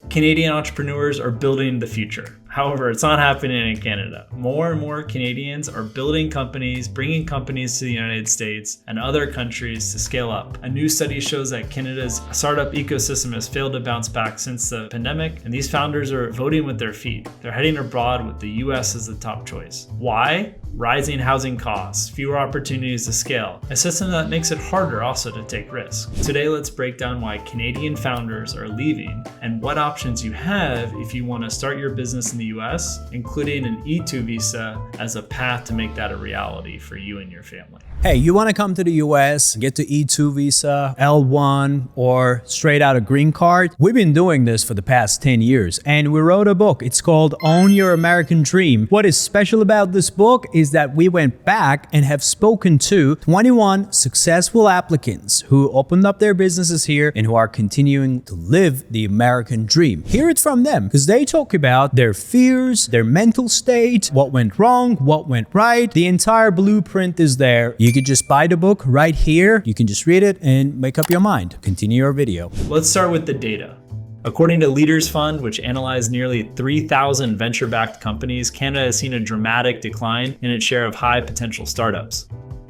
Canadian entrepreneurs are building the future. However, it's not happening in Canada. More and more Canadians are building companies, bringing companies to the United States and other countries to scale up. A new study shows that Canada's startup ecosystem has failed to bounce back since the pandemic, and these founders are voting with their feet. They're heading abroad with the US as the top choice. Why? Rising housing costs, fewer opportunities to scale, a system that makes it harder also to take risks. Today, let's break down why Canadian founders are leaving and what options you have if you want to start your business in the US, including an E2 visa as a path to make that a reality for you and your family. Hey, you want to come to the US, get the E2 visa, L1, or straight out a green card? We've been doing this for the past 10 years, and we wrote a book. It's called Own Your American Dream. What is special about this book is that we went back and have spoken to 21 successful applicants who opened up their businesses here and who are continuing to live the American dream. Hear it from them, because they talk about their fears, their mental state, what went wrong, what went right. The entire blueprint is there. You could just buy the book right here. You can just read it and make up your mind. Continue your video. Let's start with the data. According to Leaders Fund, which analyzed nearly 3,000 venture-backed companies, Canada has seen a dramatic decline in its share of high-potential startups.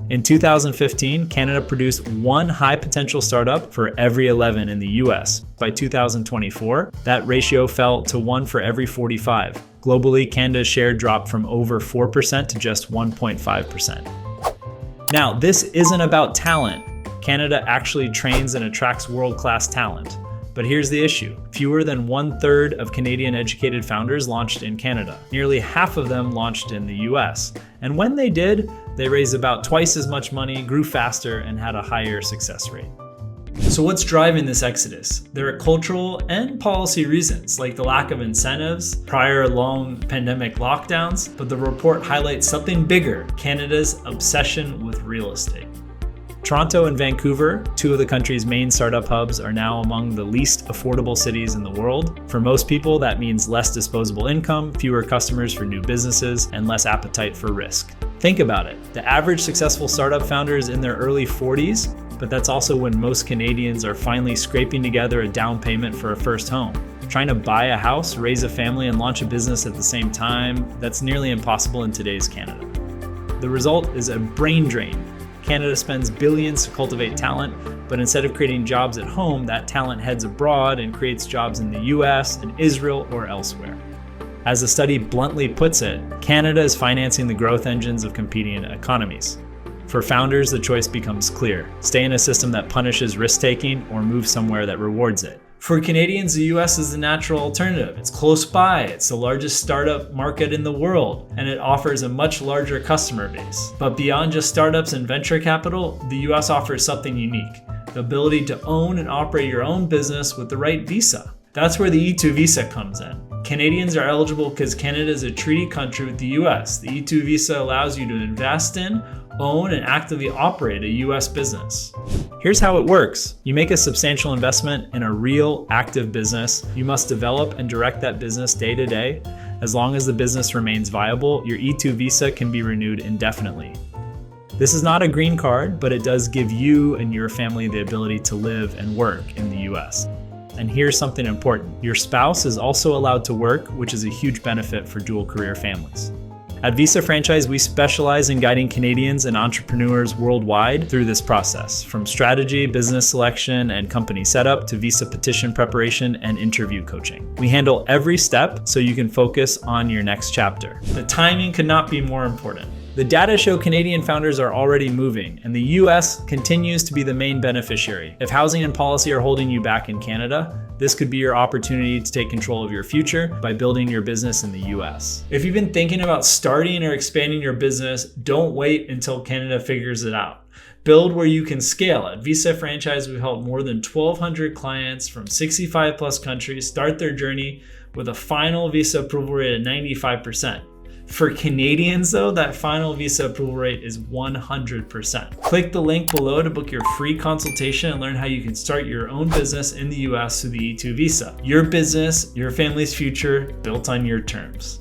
In 2015, Canada produced one high-potential startup for every 11 in the US. By 2024, that ratio fell to 1 for every 45. Globally, Canada's share dropped from over 4% to just 1.5%. Now, this isn't about talent. Canada actually trains and attracts world-class talent. But here's the issue. Fewer than 1/3 of Canadian educated founders launched in Canada. Nearly half of them launched in the US. And when they did, they raised about twice as much money, grew faster, and had a higher success rate. So what's driving this exodus? There are cultural and policy reasons, like the lack of incentives, prior long pandemic lockdowns, but the report highlights something bigger: Canada's obsession with real estate. Toronto and Vancouver, two of the country's main startup hubs, are now among the least affordable cities in the world. For most people, that means less disposable income, fewer customers for new businesses, and less appetite for risk. Think about it. The average successful startup founder is in their early 40s, but that's also when most Canadians are finally scraping together a down payment for a first home. Trying to buy a house, raise a family, and launch a business at the same time, that's nearly impossible in today's Canada. The result is a brain drain. Canada spends billions to cultivate talent, but instead of creating jobs at home, that talent heads abroad and creates jobs in the US, in Israel, or elsewhere. As the study bluntly puts it, Canada is financing the growth engines of competing economies. For founders, the choice becomes clear: stay in a system that punishes risk-taking or move somewhere that rewards it. For Canadians, the US is the natural alternative. It's close by, it's the largest startup market in the world, and it offers a much larger customer base. But beyond just startups and venture capital, the US offers something unique: the ability to own and operate your own business with the right visa. That's where the E2 visa comes in. Canadians are eligible because Canada is a treaty country with the US. The E2 visa allows you to invest in, own, and actively operate a US business. Here's how it works. You make a substantial investment in a real, active business. You must develop and direct that business day to day. As long as the business remains viable, your E2 visa can be renewed indefinitely. This is not a green card, but it does give you and your family the ability to live and work in the US. And here's something important. Your spouse is also allowed to work, which is a huge benefit for dual career families. At Visa Franchise, we specialize in guiding Canadians and entrepreneurs worldwide through this process, from strategy, business selection, and company setup to visa petition preparation and interview coaching. We handle every step so you can focus on your next chapter. The timing could not be more important. The data show Canadian founders are already moving, and the US continues to be the main beneficiary. If housing and policy are holding you back in Canada, this could be your opportunity to take control of your future by building your business in the US. If you've been thinking about starting or expanding your business, don't wait until Canada figures it out. Build where you can scale. At Visa Franchise, we've helped more than 1,200 clients from 65 plus countries start their journey with a final visa approval rate of 95%. For Canadians though, that final visa approval rate is 100%. Click the link below to book your free consultation and learn how you can start your own business in the US through the E2 visa. Your business, your family's future, built on your terms.